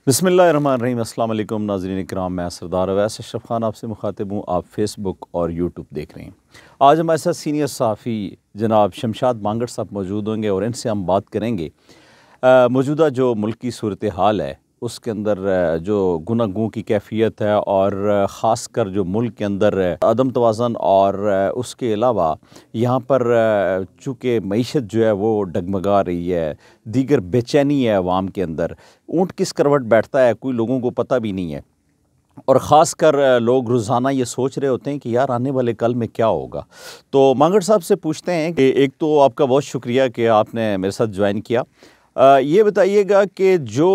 बिस्मिल्लाहिर्रहमानिर्रहीम। अस्सलाम वालेकुम नाज़रीन इकराम, मैं सरदार अवैस अशरफ खान आपसे मुखातिब हूँ। आप फेसबुक और यूट्यूब देख रहे हैं। आज हमारे साथ सीनियर सहाफ़ी जनाब शमशाद मांगड़ साहब मौजूद होंगे और इनसे हम बात करेंगे मौजूदा जो मुल्क की सूरत हाल है उसके अंदर जो गुनागों की कैफियत है और ख़ास कर जो मुल्क के अंदर अदम तवाज़न और उसके अलावा यहाँ पर चूँकि मईशत जो है वो डगमगा रही है, दीगर बेचैनी है अवाम के अंदर। ऊँट किस करवट बैठता है कोई लोगों को पता भी नहीं है और ख़ास कर लोग रोज़ाना ये सोच रहे होते हैं कि यार आने वाले कल में क्या होगा। तो मांगड़ साहब से पूछते हैं कि एक तो आपका बहुत शुक्रिया कि आपने मेरे साथ ज्वाइन किया। ये बताइएगा कि जो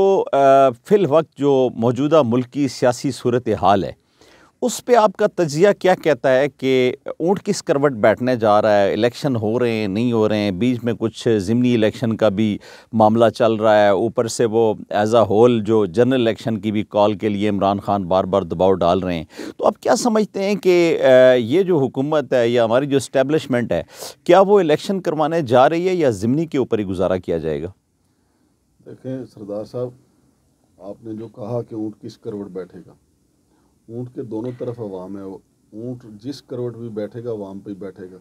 फ़िल वक्त जो मौजूदा मुल्क की सियासी सूरत हाल है उस पे आपका तजिया क्या कहता है कि ऊँट किस करवट बैठने जा रहा है? इलेक्शन हो रहे हैं, नहीं हो रहे हैं, बीच में कुछ ज़िमनी इलेक्शन का भी मामला चल रहा है, ऊपर से वो एज़ अ होल जो जनरल इलेक्शन की भी कॉल के लिए इमरान खान बार बार दबाव डाल रहे हैं। तो आप क्या समझते हैं कि ये जो हुकूमत है या हमारी जो इस्टेब्लिशमेंट है, क्या वो इलेक्शन करवाने जा रही है या ज़िमनी के ऊपर ही गुजारा किया जाएगा? देखें सरदार साहब, आपने जो कहा कि ऊँट किस करवट बैठेगा, ऊँट के दोनों तरफ अवाम है। ऊँट जिस करवट भी बैठेगा अवाम पे ही बैठेगा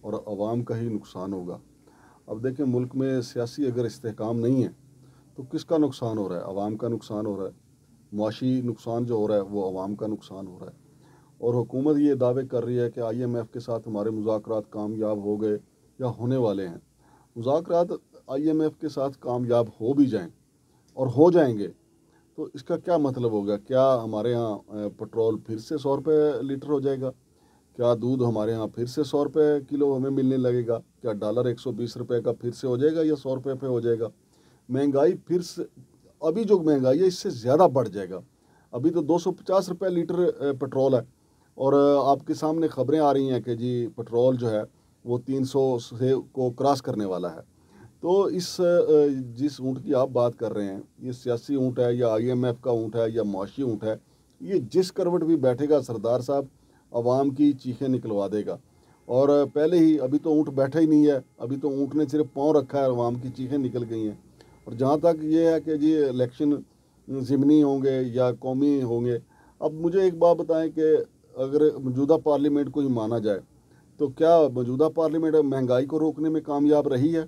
और अवाम का ही नुकसान होगा। अब देखें, मुल्क में सियासी अगर इस्तेहकाम नहीं है तो किसका नुकसान हो रहा है? अवाम का नुकसान हो रहा है। मुआशी नुकसान जो हो रहा है वो अवाम का नुकसान हो रहा है। और हुकूमत ये दावे कर रही है कि IMF के साथ हमारे मुज़ाकरात कामयाब हो गए या होने वाले हैं। मुज़ाकरात IMF के साथ कामयाब हो भी जाएं और हो जाएंगे तो इसका क्या मतलब होगा? क्या हमारे यहाँ पेट्रोल फिर से 100 रुपये लीटर हो जाएगा? क्या दूध हमारे यहाँ फिर से 100 रुपये किलो हमें मिलने लगेगा? क्या डॉलर 120 रुपये का फिर से हो जाएगा या 100 रुपये पे हो जाएगा? महंगाई फिर से, अभी जो महंगाई है इससे ज़्यादा बढ़ जाएगा। अभी तो 250 रुपये लीटर पेट्रोल है और आपके सामने खबरें आ रही हैं कि जी पेट्रोल जो है वो 300 से को क्रॉस करने वाला है। तो जिस ऊँट की आप बात कर रहे हैं, ये सियासी ऊँट है या IMF का ऊँट है या मुआशी ऊँट है, ये जिस करवट भी बैठेगा सरदार साहब अवाम की चीखें निकलवा देगा। और पहले ही, अभी तो ऊँट बैठा ही नहीं है, अभी तो ऊँट ने सिर्फ पाँव रखा है, अवाम की चीखें निकल गई हैं। और जहाँ तक ये है कि जी इलेक्शन ज़िमनी होंगे या कौमी होंगे, अब मुझे एक बात बताएं कि अगर मौजूदा पार्लियामेंट को ही माना जाए तो क्या मौजूदा पार्लियामेंट महंगाई को रोकने में कामयाब रही है?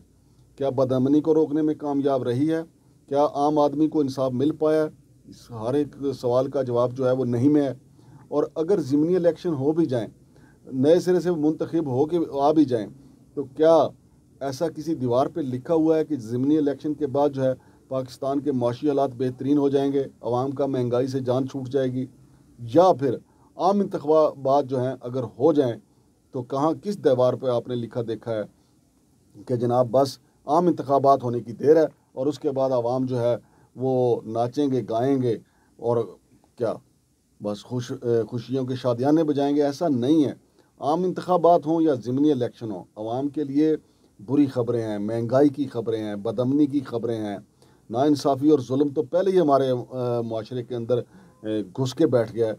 क्या बदअमनी को रोकने में कामयाब रही है? क्या आम आदमी को इंसाफ मिल पाया? इस हर एक सवाल का जवाब जो है वो नहीं में है। और अगर ज़िमनी इलेक्शन हो भी जाएं, नए सिरे से मुंतखब हो के आ भी जाएं, तो क्या ऐसा किसी दीवार पे लिखा हुआ है कि ज़िमनी इलेक्शन के बाद जो है पाकिस्तान के माशी हालात बेहतरीन हो जाएंगे, अवाम का महंगाई से जान छूट जाएगी? या फिर आम इंतखाबात जो हैं अगर हो जाएं तो कहाँ किस दीवार पे आपने लिखा देखा है कि जनाब बस आम इंतखाबात होने की देर है और उसके बाद आवाम जो है वो नाचेंगे गाएंगे और क्या बस खुशियों के शादियाने बजाएंगे? ऐसा नहीं है। आम इंतखाबात हों या ज़िमनी इलेक्शन हो, आवाम के लिए बुरी ख़बरें हैं, महंगाई की ख़बरें हैं, बदअमनी की ख़बरें हैं, नाइंसाफ़ी और जुल्म तो पहले ही हमारे माशरे के अंदर घुस के बैठ गया है।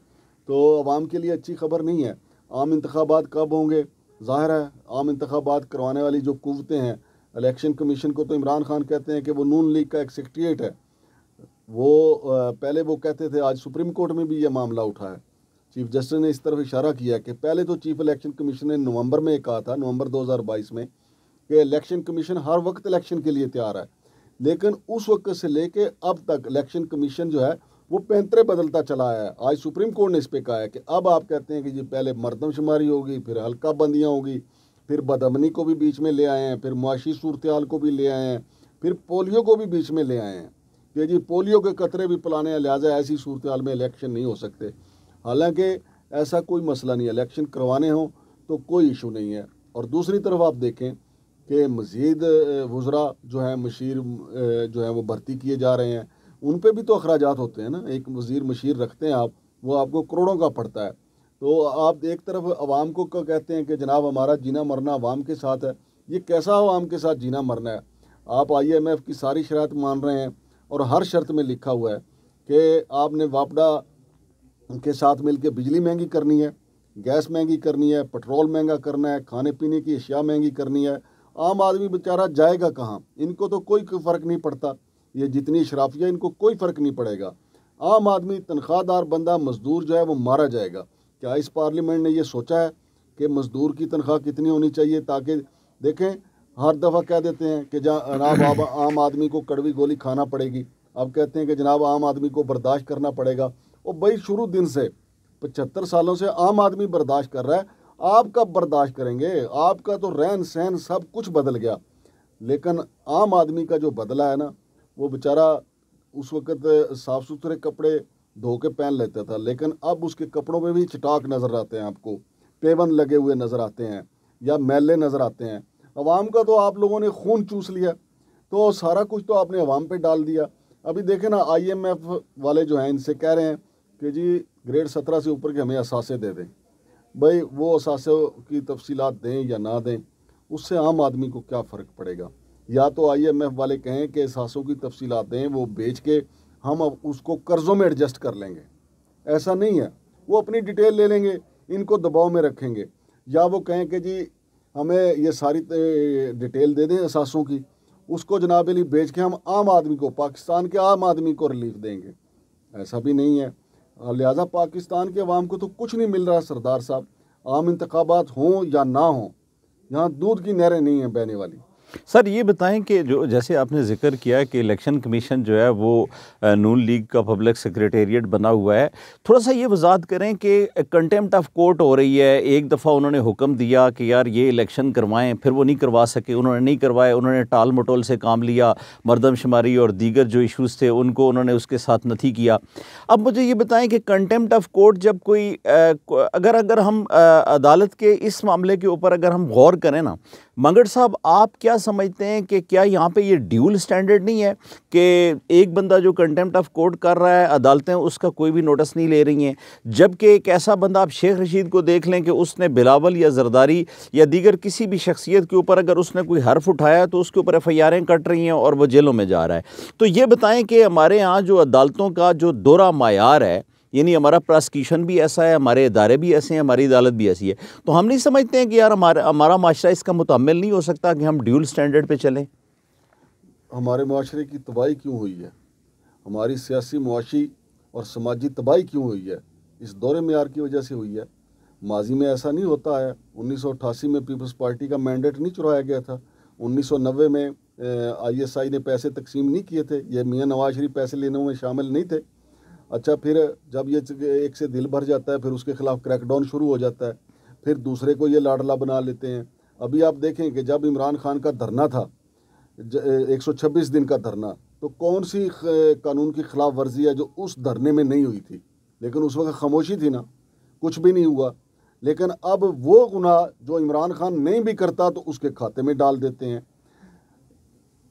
तो आवाम के लिए अच्छी खबर नहीं है। आम इंतखाबात कब होंगे? ज़ाहिर है आम इंतखाबात करवाने वाली जो कुव्वतें हैं, इलेक्शन कमीशन को तो इमरान खान कहते हैं कि वो नून लीग का एक सेक्रेटरीट है। वो पहले वो कहते थे, आज सुप्रीम कोर्ट में भी ये मामला उठा है। चीफ जस्टिस ने इस तरफ इशारा किया कि पहले तो चीफ इलेक्शन कमीशन ने नवंबर में कहा था, नवंबर 2022 में, कि इलेक्शन कमीशन हर वक्त इलेक्शन के लिए तैयार है। लेकिन उस वक्त से लेके अब तक इलेक्शन कमीशन जो है वो पैंतरे बदलता चला आया है। आज सुप्रीम कोर्ट ने इस पे कहा है कि अब आप कहते हैं कि जी पहले मरदमशुमारी होगी, फिर हल्का बंदियाँ होगी, फिर बदअमनी को भी बीच में ले आए हैं, फिर मुआशी सूरत हाल को भी ले आए हैं, फिर पोलियो को भी बीच में ले आए हैं कि जी पोलियो के कतरे भी पिलाने हैं, लिहाजा ऐसी सूरत हाल में इलेक्शन नहीं हो सकते। हालांकि ऐसा कोई मसला नहीं है, इलेक्शन करवाने हों तो कोई इशू नहीं है। और दूसरी तरफ आप देखें कि मज़ीद वज़रा जो हैं मशीर जो है वो भर्ती किए जा रहे हैं, उन पे भी तो अखराजात होते हैं ना। एक वज़ीर मशीर रखते हैं आप, वो आपको करोड़ों का पड़ता है। तो आप एक तरफ आवाम को कहते हैं कि जनाब हमारा जीना मरना आवाम के साथ है। ये कैसा आवाम के साथ जीना मरना है? आप IMF की सारी शर्त मान रहे हैं और हर शर्त में लिखा हुआ है कि आपने वापडा के साथ मिलकर बिजली महंगी करनी है, गैस महंगी करनी है, पेट्रोल महंगा करना है, खाने पीने की अशिया महंगी करनी है। आम आदमी बेचारा जाएगा कहाँ? इनको तो कोई फ़र्क नहीं पड़ता। ये जितनी शराफिया, इनको कोई फ़र्क नहीं पड़ेगा। आम आदमी, तनख्वाहदार बंदा, मज़दूर जो है वो मारा जाएगा। क्या इस पार्लियामेंट ने ये सोचा है कि मज़दूर की तनख्वाह कितनी होनी चाहिए? ताकि देखें, हर दफ़ा कह देते हैं कि जनाब आप आम आदमी को कड़वी गोली खाना पड़ेगी, अब कहते हैं कि जनाब आम आदमी को बर्दाश्त करना पड़ेगा। और भाई शुरू दिन से 75 सालों से आम आदमी बर्दाश्त कर रहा है, आप कब बर्दाश्त करेंगे? आपका तो रहन सहन सब कुछ बदल गया। लेकिन आम आदमी का जो बदला है ना, वो बेचारा उस वक़्त साफ़ सुथरे कपड़े धो के पहन लेता था, लेकिन अब उसके कपड़ों में भी चटाक नज़र आते हैं, आपको पेवन लगे हुए नज़र आते हैं या मैले नज़र आते हैं। अवाम का तो आप लोगों ने खून चूस लिया, तो सारा कुछ तो आपने अवाम पे डाल दिया। अभी देखें ना, IMF वाले जो हैं इनसे कह रहे हैं कि जी ग्रेड 17 से ऊपर के हमें असासे दे दें। भाई वो असासे की तफसीलात दें या ना दें, उससे आम आदमी को क्या फ़र्क पड़ेगा? या तो IMF वाले कहें कि असासों की तफसीलात दें, वो बेच के हम अब उसको कर्ज़ों में एडजस्ट कर लेंगे। ऐसा नहीं है, वो अपनी डिटेल ले लेंगे, इनको दबाव में रखेंगे। या वो कहें कि जी हमें ये सारी डिटेल दे दें असासों की, उसको जनाब अली बेच के हम आम आदमी को, पाकिस्तान के आम आदमी को रिलीफ देंगे। ऐसा भी नहीं है। लिहाजा पाकिस्तान के अवाम को तो कुछ नहीं मिल रहा सरदार साहब। आम इंतखाबात हों या ना हों, यहाँ दूध की नहरें नहीं हैं बहने वाली। सर ये बताएं कि जो जैसे आपने जिक्र किया कि इलेक्शन कमीशन जो है वो नून लीग का पब्लिक सेक्रेटेरिएट बना हुआ है, थोड़ा सा ये वजाहत करें कि कंटेम्प्ट ऑफ कोर्ट हो रही है। एक दफ़ा उन्होंने हुक्म दिया कि यार ये इलेक्शन करवाएं, फिर वो नहीं करवा सके, उन्होंने नहीं करवाए, उन्होंने टाल मटोल से काम लिया, मरदमशुमारी और दीगर जो इशूज़ थे उनको उन्होंने उसके साथ नहीं किया। अब मुझे ये बताएं कि कंटेम्प्ट ऑफ कोर्ट जब कोई अगर हम अदालत के इस मामले के ऊपर अगर हम गौर करें ना, मंगड़ साहब आप क्या समझते हैं कि क्या यहाँ पे ये ड्यूल स्टैंडर्ड नहीं है कि एक बंदा जो कंटेम्प्ट ऑफ कोर्ट कर रहा है, अदालतें उसका कोई भी नोटिस नहीं ले रही हैं, जबकि एक ऐसा बंदा आप शेख रशीद को देख लें कि उसने बिलावल या जरदारी या दीगर किसी भी शख्सियत के ऊपर अगर उसने कोई हर्फ उठाया तो उसके ऊपर FIR कट रही हैं और वह जेलों में जा रहा है। तो ये बताएं कि हमारे यहाँ जो अदालतों का जो दोहरा मायार है, यानी हमारा प्रोसिक्यूशन भी ऐसा है, हमारे इदारे भी ऐसे हैं, हमारी अदालत भी ऐसी है, तो हम नहीं समझते हैं कि यार हमारा माशरा इसका मुतहम्मिल नहीं हो सकता कि हम ड्यूल स्टैंडर्ड पे चलें? हमारे माशरे की तबाही क्यों हुई है? हमारी सियासी, मुआशी और समाजी तबाही क्यों हुई है? इस दौरे मेयार की वजह से हुई है। माजी में ऐसा नहीं होता है। 1988 में पीपल्स पार्टी का मैंडेट नहीं चुराया गया था। 1990 में ISI ने पैसे तकसीम नहीं किए थे। ये मियाँ नवाज शरीफ पैसे लेने में शामिल नहीं थे। अच्छा, फिर जब ये एक से दिल भर जाता है, फिर उसके खिलाफ क्रैकडाउन शुरू हो जाता है, फिर दूसरे को ये लाडला बना लेते हैं। अभी आप देखें कि जब इमरान खान का धरना था, 126 दिन का धरना, तो कौन सी कानून की खिलाफ वर्जी है जो उस धरने में नहीं हुई थी? लेकिन उस वक्त खामोशी थी ना, कुछ भी नहीं हुआ। लेकिन अब वो गुनाह जो इमरान खान नहीं भी करता तो उसके खाते में डाल देते हैं।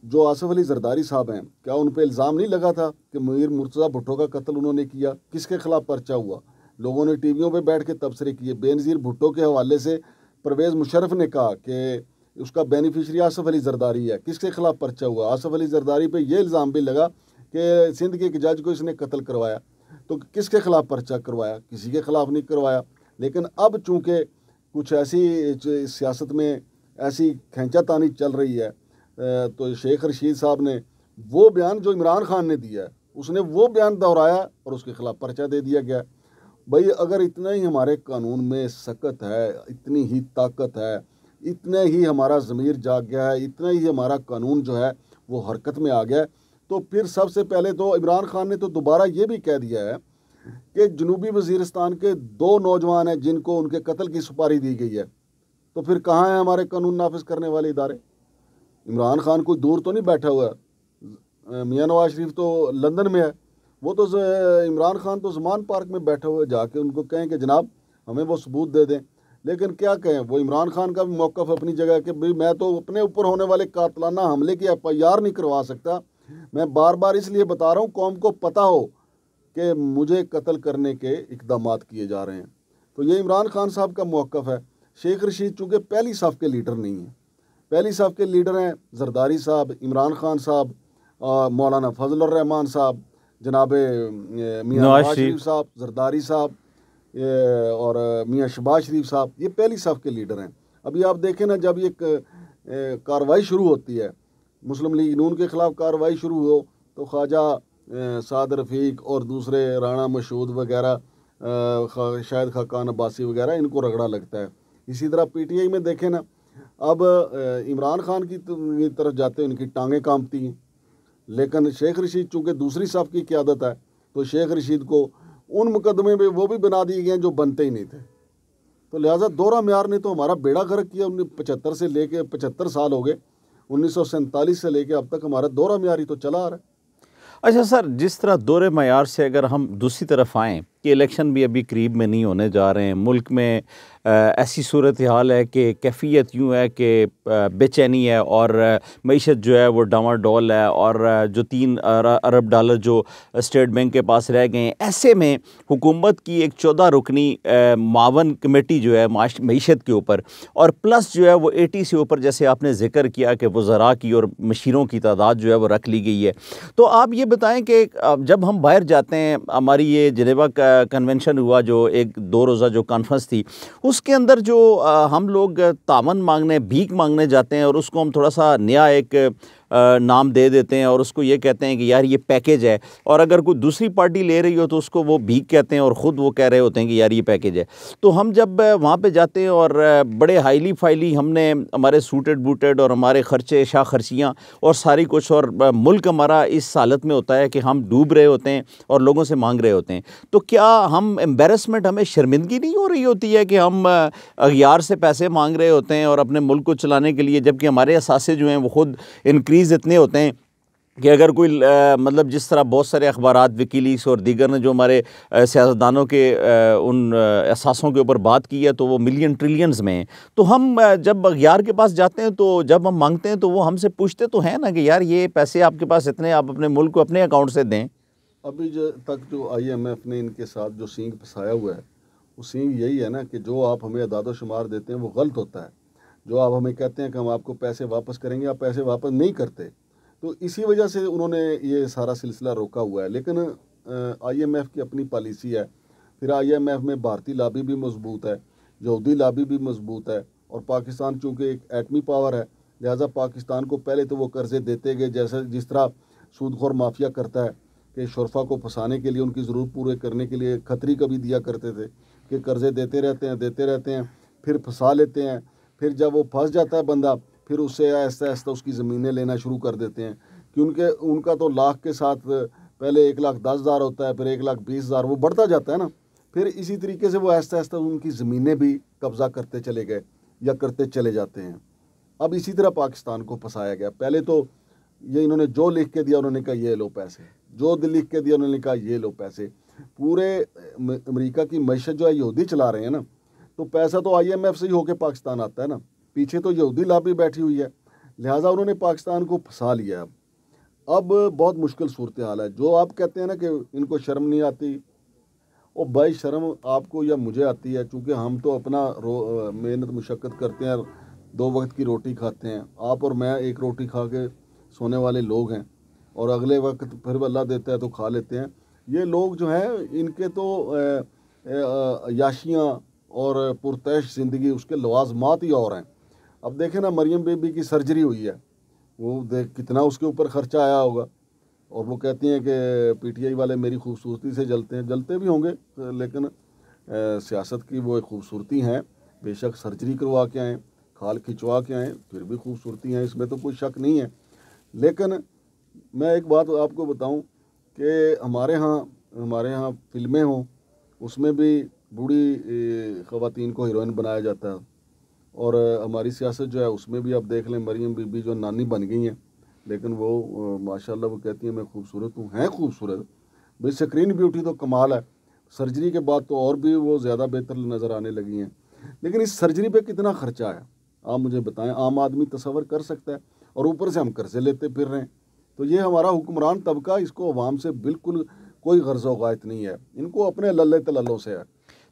जो आसिफ अली जरदारी साहब हैं, क्या उन पर इल्ज़ाम नहीं लगा था कि मीर मुर्तज़ा भुट्टो का कत्ल उन्होंने किया? किसके खिलाफ पर्चा हुआ? लोगों ने टीवियों पे बैठ के तबसरे किए। बेनज़ीर भुट्टो के हवाले से परवेज़ मुशर्रफ ने कहा कि उसका बेनिफिशरी आसिफ अली जरदारी है। किसके खिलाफ पर्चा हुआ? आसिफ अली जरदारी पे ये इल्ज़ाम भी लगा कि सिंध के एक जज को इसने कत्ल करवाया। तो किसके खिलाफ पर्चा करवाया? किसी के खिलाफ नहीं करवाया। लेकिन अब चूँकि कुछ ऐसी सियासत में ऐसी खींचातानी चल रही है, तो शेख रशीद साहब ने वो बयान जो इमरान खान ने दिया है, उसने वो बयान दोहराया और उसके खिलाफ पर्चा दे दिया गया। भाई अगर इतना ही हमारे कानून में सकत है, इतनी ही ताकत है, इतने ही हमारा ज़मीर जाग गया है, इतना ही हमारा कानून जो है वो हरकत में आ गया है, तो फिर सबसे पहले तो इमरान खान ने तो दोबारा ये भी कह दिया है कि जनूबी वज़ीरिस्तान के 2 नौजवान हैं जिनको उनके कत्ल की सुपारी दी गई है। तो फिर कहाँ है हमारे कानून नाफिज करने वाले इदारे? इमरान खान कोई दूर तो नहीं बैठा हुआ है। मियाँ नवाज शरीफ तो लंदन में है, वो तो इमरान खान तो ज़मान पार्क में बैठे हुए, जाके उनको कहें कि जनाब हमें वो सबूत दे दें। लेकिन क्या कहें, वो इमरान खान का भी मौक़िफ़ अपनी जगह कि भाई मैं तो अपने ऊपर होने वाले कातलाना हमले की FIR नहीं करवा सकता। मैं बार बार इसलिए बता रहा हूँ, कौम को पता हो कि मुझे कत्ल करने के इक़दामात किए जा रहे हैं। तो ये इमरान खान साहब का मौक़िफ़ है। शेख रशीद चूँकि पहली सफ़ के लीडर नहीं हैं, पहली सफ़ के लीडर हैं जरदारी साहब, इमरान खान साहब, मौलाना फजल रहमान साहब, जनाब मियाँ नवाज शरीफ साहब, जरदारी साहब और मियाँ शहबाज शरीफ साहब, ये पहली सफ़ के लीडर हैं। अभी आप देखें ना, जब ये कार्रवाई शुरू होती है, मुस्लिम लीग नून के ख़िलाफ़ कार्रवाई शुरू हो, तो ख्वाजा साद रफ़ीक और दूसरे राणा मशहूद वगैरह, शायद खाकान अब्बासी वगैरह, इनको रगड़ा लगता है। इसी तरह पीटीआई में देखें ना, अब इमरान खान की तरफ जाते हैं उनकी टांगें कांपती हैं, लेकिन शेख रशीद चूँकि दूसरी साहब की क़यादत है तो शेख रशीद को उन मुकदमे में वो भी बना दिए गए जो बनते ही नहीं थे। तो लिहाजा दोहरा म्यार ने तो हमारा बेड़ा गर्क किया। 75 से लेके 75 साल हो गए, 1947 से लेके अब तक हमारा दोहरा म्यार ही तो चला आ रहा है। अच्छा सर, जिस तरह दोहरे मयार से अगर हम दूसरी तरफ आएँ कि इलेक्शन भी अभी करीब में नहीं होने जा रहे हैं, मुल्क में ऐसी सूरत हाल है कि कैफियत यूँ है कि बेचैनी है और मईशत जो है वो डामाडोल है, और जो 3 अरब डॉलर जो स्टेट बैंक के पास रह गए हैं, ऐसे में हुकूमत की एक 14 रुकनी मावन कमेटी जो है मईशत के ऊपर, और प्लस जो है वो 80 से ऊपर, जैसे आपने जिक्र किया कि वज़रा की और मशीरों की तादाद जो है वो रख ली गई है। तो आप ये बताएं कि जब हम बाहर जाते हैं, हमारी ये जिनेवा का कन्वेंशन हुआ जो एक 2 रोज़ा जो कॉन्फ्रेंस थी, उसके अंदर जो हम लोग तावन मांगने, भीख मांगने जाते हैं, और उसको हम थोड़ा सा नया एक नाम दे देते हैं और उसको ये कहते हैं कि यार ये पैकेज है, और अगर कोई दूसरी पार्टी ले रही हो तो उसको वो भीख कहते हैं और ख़ुद वो कह रहे होते हैं कि यार ये पैकेज है। तो हम जब वहाँ पे जाते हैं और बड़े हाईली फाइली हमने हमारे सूटेड बूटेड और हमारे ख़र्चे शाह खर्चियाँ और सारी कुछ, और मुल्क हमारा इस हालत में होता है कि हम डूब रहे होते हैं और लोगों से मांग रहे होते हैं, तो क्या हम एम्बेरसमेंट, हमें शर्मिंदगी नहीं हो रही होती है कि हम अगयार से पैसे मांग रहे होते हैं और अपने मुल्क को चलाने के लिए, जबकि हमारे असासे जो हैं वो ख़ुद इंक्रीज़ इतने होते हैं कि अगर कोई मतलब जिस तरह बहुत सारे अखबारात, विकीलीक्स और दीगर ने जो हमारे सियासतदानों के उन असासों के ऊपर बात की है तो वो मिलियन ट्रिलियंस में हैं। तो हम जब अगयार के पास जाते हैं तो जब हम मांगते हैं तो वो हमसे पूछते तो हैं ना कि यार ये पैसे आपके पास इतने, आप अपने मुल्क को अपने अकाउंट से दें। अभी तक जो IMF ने इनके साथ जो सींग फंसाया हुआ है, वो सींग यही है ना कि जो आप हमें अदाद शुमार देते हैं वो गलत होता है। जो आप हमें कहते हैं कि हम आपको पैसे वापस करेंगे, आप पैसे वापस नहीं करते। तो इसी वजह से उन्होंने ये सारा सिलसिला रोका हुआ है। लेकिन IMF की अपनी पॉलिसी है, फिर IMF में भारतीय लाबी भी मजबूत है, यहूदी लाबी भी मजबूत है, और पाकिस्तान चूँकि एक एटमी पावर है, लिहाजा पाकिस्तान को पहले तो वो कर्ज़े देते गए, जैसे जिस तरह सूदखोर माफिया करता है कि शुरफा को फंसाने के लिए, उनकी ज़रूरत पूरे करने के लिए खतरी कभी दिया करते थे कि कर्ज़े देते रहते हैं, फिर फंसा लेते हैं, फिर जब वो फंस जाता है बंदा, फिर उससे आहिस्ता आहिस्ता उसकी ज़मीनें लेना शुरू कर देते हैं कि उनका तो लाख के साथ पहले 1,10,000 होता है, फिर 1,20,000, वो बढ़ता जाता है ना। फिर इसी तरीके से वो आहिस्ता आहिस्ता उनकी ज़मीनें भी कब्ज़ा करते चले गए या करते चले जाते हैं। अब इसी तरह पाकिस्तान को फंसाया गया। पहले तो ये इन्होंने जो लिख के दिया उन्होंने कहा ये लो पैसे, जो लिख के दिया उन्होंने कहा ये लो पैसे। पूरे अमेरिका की मईशत जो है यहूदी चला रहे हैं ना, तो पैसा तो IMF से ही होके पाकिस्तान आता है ना, पीछे तो यहूदी लाबी बैठी हुई है, लिहाजा उन्होंने पाकिस्तान को फंसा लिया। अब बहुत मुश्किल सूरत हाल है। जो आप कहते हैं ना कि इनको शर्म नहीं आती, और भाई शर्म आपको या मुझे आती है, चूँकि हम तो अपना मेहनत मुशक्क़त करते हैं, 2 वक्त की रोटी खाते हैं। आप और मैं एक रोटी खा के सोने वाले लोग हैं, और अगले वक्त फिर अल्लाह देता है तो खा लेते हैं। ये लोग जो हैं इनके तो याशियाँ और पुरतैश ज़िंदगी, उसके लवाजमात ही और हैं। अब देखें ना, मरियम बेबी की सर्जरी हुई है, वो देख कितना उसके ऊपर ख़र्चा आया होगा, और वो कहती हैं कि PTI वाले मेरी खूबसूरती से जलते हैं, जलते भी होंगे, लेकिन सियासत की वो एक खूबसूरती हैं। बेशक सर्जरी करवा के आएँ, खाल खिंचवा के आएँ, फिर भी खूबसूरती हैं, इसमें तो कोई शक नहीं है। लेकिन मैं एक बात आपको बताऊं कि हमारे यहाँ फिल्में हों, उसमें भी बूढ़ी ख़वातीन को हीरोइन बनाया जाता है, और हमारी सियासत जो है उसमें भी आप देख लें, मरियम बीबी जो नानी बन गई हैं, लेकिन वो माशाल्लाह वो कहती हैं मैं खूबसूरत हूँ, हैं खूबसूरत भाई। स्क्रीन ब्यूटी तो कमाल है, सर्जरी के बाद तो और भी वो ज़्यादा बेहतर नज़र आने लगी हैं। लेकिन इस सर्जरी पे कितना ख़र्चा है आप मुझे बताएं, आम आदमी तसव्वुर कर सकता है? और ऊपर से हम कर्ज़े लेते फिर रहे हैं। तो ये हमारा हुक्मरान तबका, इसको अवाम से बिल्कुल कोई गर्ज़ वग़ायत नहीं है, इनको अपने लल्ले तलल्लों से है।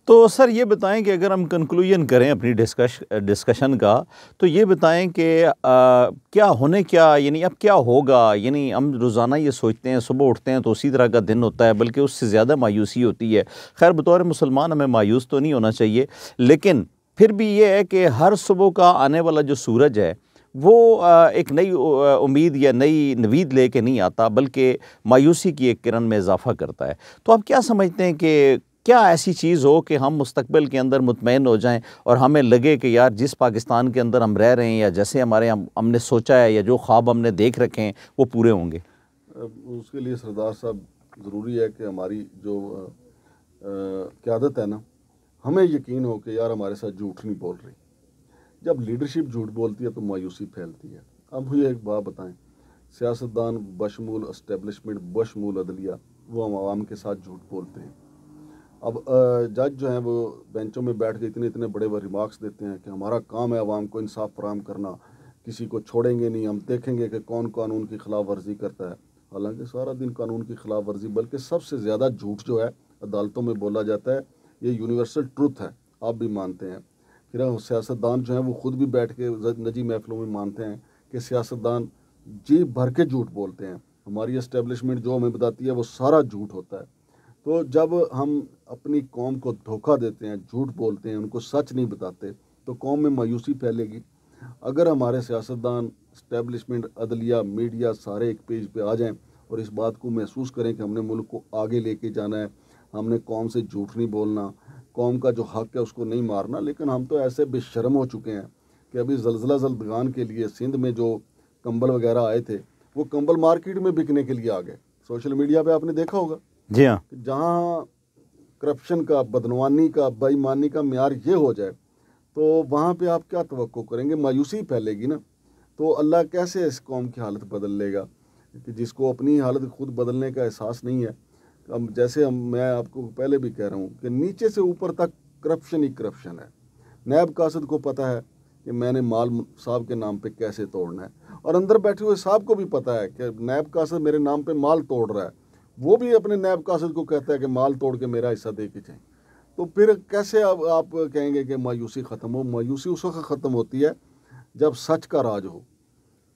तो सर ये बताएं कि अगर हम कंक्लूजन करें अपनी डिस्कशन का, तो ये बताएं कि क्या होने क्या, यानी अब क्या होगा। यानी हम रोज़ाना ये सोचते हैं, सुबह उठते हैं तो उसी तरह का दिन होता है, बल्कि उससे ज़्यादा मायूसी होती है। खैर बतौर मुसलमान हमें मायूस तो नहीं होना चाहिए, लेकिन फिर भी ये है कि हर सुबह का आने वाला जो सूरज है वो एक नई उम्मीद या नई नवीद लेके नहीं आता, बल्कि मायूसी की एक किरण में इजाफा करता है। तो आप क्या समझते हैं कि क्या ऐसी चीज़ हो कि हम मुस्तकबिल के अंदर मुतमईन हो जाएं और हमें लगे कि यार जिस पाकिस्तान के अंदर हम रह रहे हैं या जैसे हमने सोचा है या जो ख्वाब हमने देख रखे हैं वो पूरे होंगे? उसके लिए सरदार साहब ज़रूरी है कि हमारी जो क़यादत है ना, हमें यकीन हो कि यार हमारे साथ झूठ नहीं बोल रही। जब लीडरशिप झूठ बोलती है तो मायूसी फैलती है। अब मुझे एक बात बताएं, सियासतदान बशमूल इस्टेब्लिशमेंट बशमूल अदलिया वो हम आवाम के साथ झूठ बोलते हैं। अब जज जो हैं वो बेंचों में बैठ के इतने इतने बड़े बड़े रिमार्क्स देते हैं कि हमारा काम है आवाम को इंसाफ फराहम करना, किसी को छोड़ेंगे नहीं, हम देखेंगे कि कौन कानून की खिलाफ वर्जी करता है। हालांकि सारा दिन कानून की खिलाफ वर्जी, बल्कि सबसे ज़्यादा झूठ जो है अदालतों में बोला जाता है। ये यूनिवर्सल ट्रुथ है, आप भी मानते हैं। फिर सियासतदान जो हैं वो खुद भी बैठ के नजी महफिलों में मानते हैं कि सियासतदान जी भर के झूठ बोलते हैं। हमारी इस्टेब्लिशमेंट जो हमें बताती है वो सारा झूठ होता है। तो जब हम अपनी कौम को धोखा देते हैं, झूठ बोलते हैं, उनको सच नहीं बताते, तो कौम में मायूसी फैलेगी। अगर हमारे सियासतदान, इस्टेब्लिशमेंट, अदलिया, मीडिया सारे एक पेज पे आ जाएं और इस बात को महसूस करें कि हमने मुल्क को आगे लेके जाना है, हमने कौम से झूठ नहीं बोलना, कौम का जो हक है उसको नहीं मारना। लेकिन हम तो ऐसे बेशर्म हो चुके हैं कि अभी ज़लज़ला ज़लदगान के लिए सिंध में जो कंबल वगैरह आए थे, वो कंबल मार्केट में बिकने के लिए आ गए। सोशल मीडिया पे आपने देखा होगा। जी हाँ। जहाँ करप्शन का, बदनवानी का, बेईमानी का म्यार ये हो जाए तो वहाँ पे आप क्या तवक्को करेंगे? मायूसी फैलेगी ना। तो अल्लाह कैसे इस कौम की हालत बदल लेगा कि जिसको अपनी हालत खुद बदलने का एहसास नहीं है। अब जैसे मैं आपको पहले भी कह रहा हूँ कि नीचे से ऊपर तक करप्शन ही करप्शन है। नैब कासिद को पता है कि मैंने माल साहब के नाम पे कैसे तोड़ना है, और अंदर बैठे हुए साहब को भी पता है कि नैब कासिद मेरे नाम पे माल तोड़ रहा है। वो भी अपने नैब कासिद को कहता है कि माल तोड़ के मेरा हिस्सा दे के जाए। तो फिर कैसे अब आप कहेंगे कि मायूसी ख़त्म हो? मायूसी उस वक्त ख़त्म होती है जब सच का राज हो,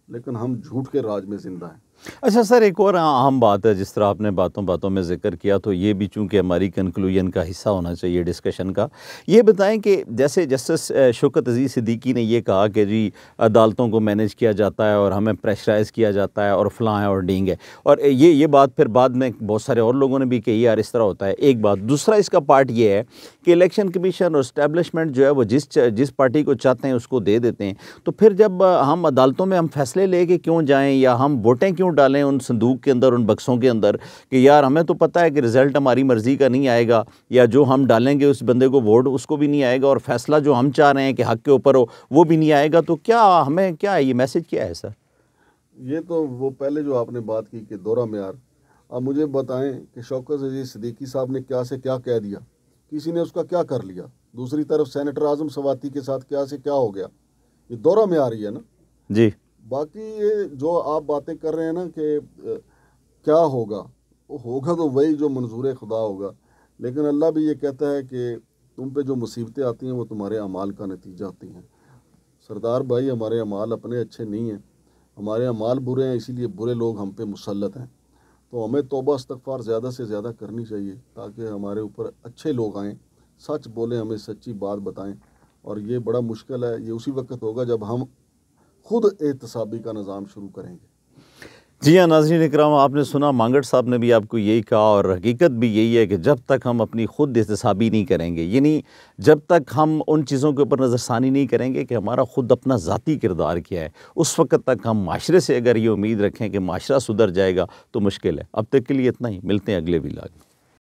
लेकिन हम झूठ के राज में ज़िंदा हैं। अच्छा सर, एक और अहम बात है, जिस तरह आपने बातों बातों में ज़िक्र किया, तो ये भी चूँकि हमारी कंक्लूजन का हिस्सा होना चाहिए डिस्कशन का। ये बताएं कि जैसे जस्टिस शौकत अज़ीज़ सिद्दीकी ने ये कहा कि जी अदालतों को मैनेज किया जाता है और हमें प्रेशराइज़ किया जाता है और फ़लाँ है और ढींग है, और ये बात फिर बाद में बहुत सारे और लोगों ने भी कही यार इस तरह होता है। एक बात। दूसरा इसका पार्ट ये है कि इलेक्शन कमीशन और इस्टेब्लिशमेंट जो है वो जिस पार्टी को चाहते हैं उसको दे देते हैं। तो फिर जब हम अदालतों में हम फैसले लेके क्यों जाएँ या हम वोटें क्यों डालें उन संदूक के अंदर, उन बक्सों के अंदर, कि यार हमें तो पता है कि रिज़ल्ट हमारी मर्ज़ी का नहीं आएगा, या जो हम डालेंगे उस बंदे को वोट उसको भी नहीं आएगा, और फैसला जो हम चाह रहे हैं कि हक़ के ऊपर हो वो भी नहीं आएगा। तो क्या हमें, क्या ये मैसेज क्या है सर? ये तो वो पहले जो आपने बात की कि दोहरा म्यार। अब मुझे बताएं कि शौकत अज़ीज़ सिद्दीकी साहब ने क्या से क्या कह दिया, किसी ने उसका क्या कर लिया? दूसरी तरफ सेनेटर आज़म सवाती के साथ क्या से क्या हो गया? ये दोहरा म्यार ही है ना जी। बाकी ये जो आप बातें कर रहे हैं ना कि क्या होगा, वो होगा तो वही जो मंजूर खुदा होगा। लेकिन अल्लाह भी ये कहता है कि तुम पे जो मुसीबतें आती हैं वो तुम्हारे अमाल का नतीजा होती हैं। सरदार भाई, हमारे अमाल अपने अच्छे नहीं हैं, हमारे अमाल बुरे हैं, इसीलिए बुरे लोग हम पे मुसल्लत हैं। तो हमें तौबा इस्तग़फ़ार ज़्यादा से ज़्यादा करनी चाहिए ताकि हमारे ऊपर अच्छे लोग आएँ, सच बोलें, हमें सच्ची बात बताएं। और ये बड़ा मुश्किल है, ये उसी वक्त होगा जब हम खुद एहतसाबी का निज़ाम शुरू करेंगे। जी हाँ नाज़रीन इकराम, आपने सुना मांगट साहब ने भी आपको यही कहा, और हकीकत भी यही है कि जब तक हम अपनी खुद एहतसाबी नहीं करेंगे, यानी जब तक हम उन चीज़ों के ऊपर नज़रसानी नहीं करेंगे कि हमारा खुद अपना ज़ाती किरदार क्या है, उस वक्त तक हम माशरे से अगर ये उम्मीद रखें कि माशरा सुधर जाएगा तो मुश्किल है। अब तक के लिए इतना ही, मिलते हैं अगले व्लॉग में।